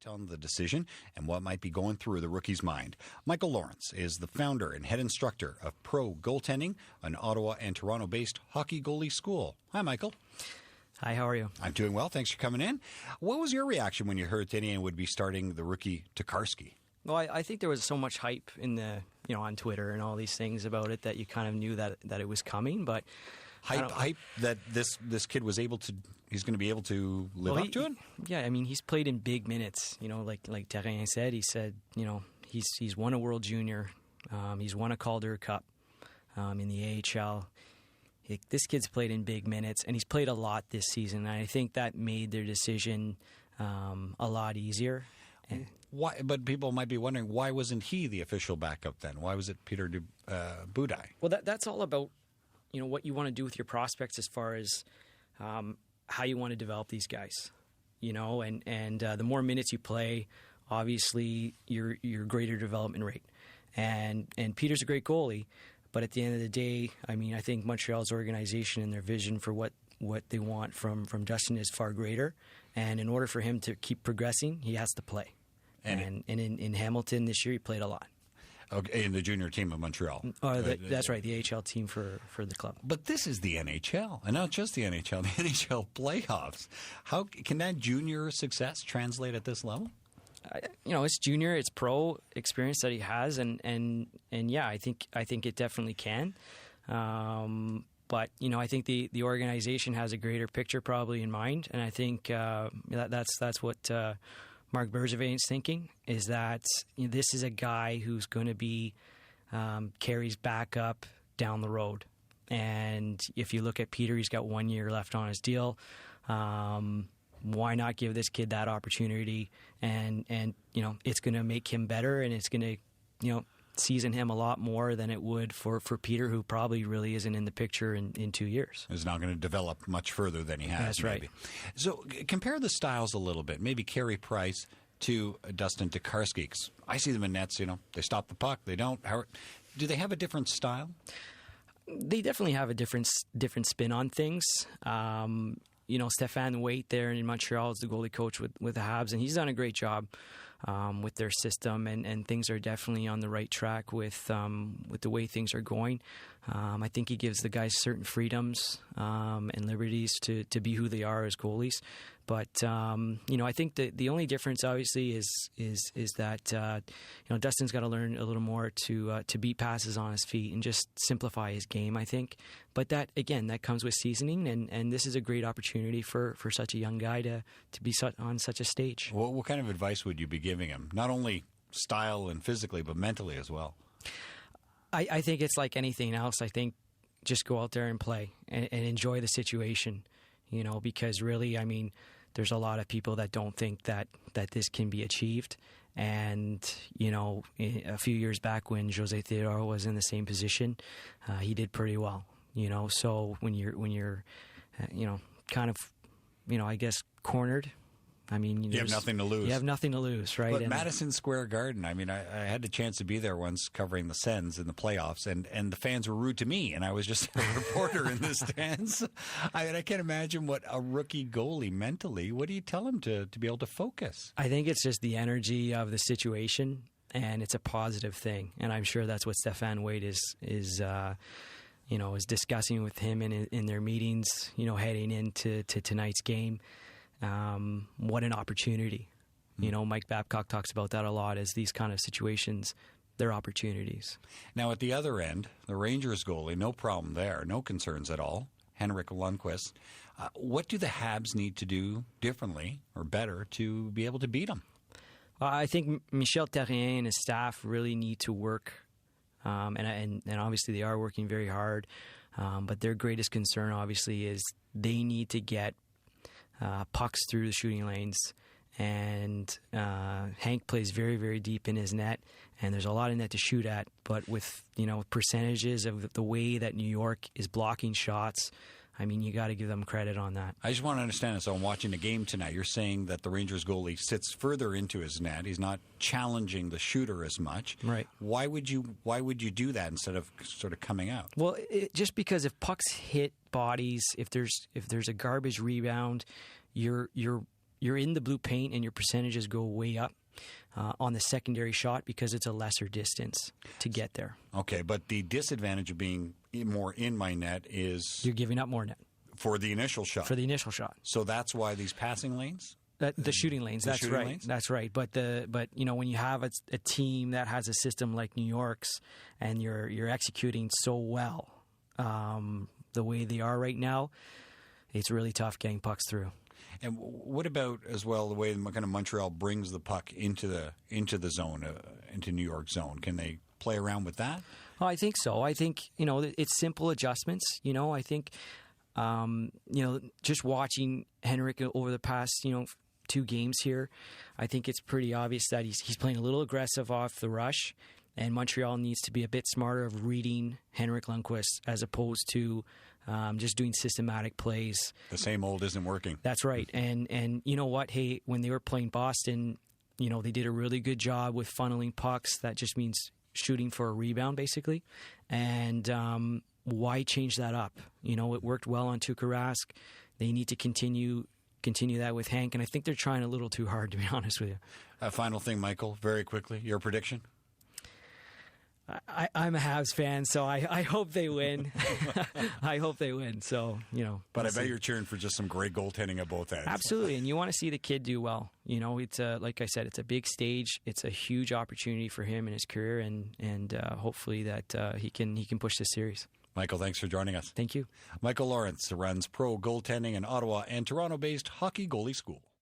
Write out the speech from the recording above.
impact on the decision and what might be going through the rookie's mind. Michael Lawrence is the founder and head instructor of Pro Goaltending, an Ottawa and Toronto-based hockey goalie school. Hi, Michael. Hi, how are you? I'm doing well. Thanks for coming in. What was your reaction when you heard Tinian would be starting the rookie Tokarski? Well, I think there was so much hype in on Twitter and all these things about it that you kind of knew that it was coming, but hype that this kid was he's going to be able to live up to it? Yeah, I mean, he's played in big minutes, like Terrien said. He said, he's won a World Junior, he's won a Calder Cup in the AHL. This kid's played in big minutes, and he's played a lot this season, and I think that made their decision a lot easier. Why? But people might be wondering, why wasn't he the official backup then? Why was it Peter Budaj? Well, that's all about what you want to do with your prospects as far as how you want to develop these guys. And the more minutes you play, obviously your greater development rate. And Peter's a great goalie, but at the end of the day, I mean, I think Montreal's organization and their vision for what they want from Justin is far greater. And in order for him to keep progressing, he has to play. And in Hamilton this year, he played a lot. Okay, in the junior team of Montreal. That's right, the AHL team for the club. But this is the NHL, and not just the NHL, the NHL playoffs. How can that junior success translate at this level? It's junior, it's pro experience that he has, and yeah, I think it definitely can. But I think the organization has a greater picture probably in mind, and I think that's what Marc Bergevin's thinking, is that this is a guy who's going to be Carey's backup down the road. And if you look at Peter, he's got 1 year left on his deal. Why not give this kid that opportunity? And it's going to make him better, and it's going to season him a lot more than it would for Peter, who probably really isn't in the picture in 2 years. Is not going to develop much further than he has. That's maybe. Right. So compare the styles a little bit. Maybe Carey Price to Dustin Tokarski. 'Cause I see them in nets. They stop the puck. They don't. Do they have a different style? They definitely have a different spin on things. Stéphane Waite there in Montreal is the goalie coach with the Habs, and he's done a great job with their system, and things are definitely on the right track with the way things are going. I think he gives the guys certain freedoms and liberties to be who they are as goalies. But I think the only difference obviously is that Dustin's got to learn a little more to beat passes on his feet and just simplify his game, I think. But that comes with seasoning, and this is a great opportunity for such a young guy to be on such a stage. What kind of advice would you be giving him? Not only style and physically, but mentally as well. I think it's like anything else. I think just go out there and play and enjoy the situation. Because really, I mean, there's a lot of people that don't think that this can be achieved. And, a few years back when José Theodore was in the same position, he did pretty well, So when you're kind of, I guess, cornered, I mean, you have nothing to lose. You have nothing to lose, right? But Madison Square Garden, I mean, I had the chance to be there once covering the Sens in the playoffs, and the fans were rude to me, and I was just a reporter in the stands. I can't imagine what a rookie goalie mentally, what do you tell him to be able to focus? I think it's just the energy of the situation, and it's a positive thing. And I'm sure that's what Stéphane Waite is discussing with him in their meetings, heading into tonight's game. What an opportunity. Mike Babcock talks about that a lot, as these kind of situations, they're opportunities. Now, at the other end, the Rangers goalie, no problem there, no concerns at all, Henrik Lundqvist. What do the Habs need to do differently or better to be able to beat them? I think Michel Terrien and his staff really need to work, and obviously they are working very hard, but their greatest concern, obviously, is they need to get pucks through the shooting lanes, and Hank plays very, very deep in his net, and there's a lot of net to shoot at, but with percentages of the way that New York is blocking shots, I mean, you got to give them credit on that. I just want to understand it. So I'm watching the game tonight. You're saying that the Rangers goalie sits further into his net. He's not challenging the shooter as much. Right. Why would you do that instead of sort of coming out? Well, just because if pucks hit bodies, if there's a garbage rebound, you're you're in the blue paint and your percentages go way up on the secondary shot because it's a lesser distance to get there. Okay, but the disadvantage of being more in my net is You're giving up more net for the initial shot. for the initial shot. So that's why these passing lanes. The shooting lanes, that's shooting right. lanes? That's right. But when you have a team that has a system like New York's and you're executing so well the way they are right now, it's really tough getting pucks through. And what about as well the way kind of Montreal brings the puck into the zone, into New York zone? Can they play around with that? Oh, I think so. I think it's simple adjustments. I think just watching Henrik over the past 2 games here, I think it's pretty obvious that he's playing a little aggressive off the rush, and Montreal needs to be a bit smarter of reading Henrik Lundqvist as opposed to just doing systematic plays. The same old isn't working. That's right. And you know what? Hey, when they were playing Boston, they did a really good job with funneling pucks. That just means shooting for a rebound, basically. And why change that up? It worked well on Tuukka Rask. They need to continue that with Hank, and I think they're trying a little too hard, to be honest with you. Final thing, Michael, very quickly, your prediction? I'm a Habs fan, so I hope they win. I hope they win. So But I bet you're cheering for just some great goaltending at both ends. Absolutely, and you want to see the kid do well. It's like I said, it's a big stage. It's a huge opportunity for him in his career, and hopefully that he can push this series. Michael, thanks for joining us. Thank you. Michael Lawrence runs Pro Goaltending in Ottawa and Toronto-based Hockey Goalie School.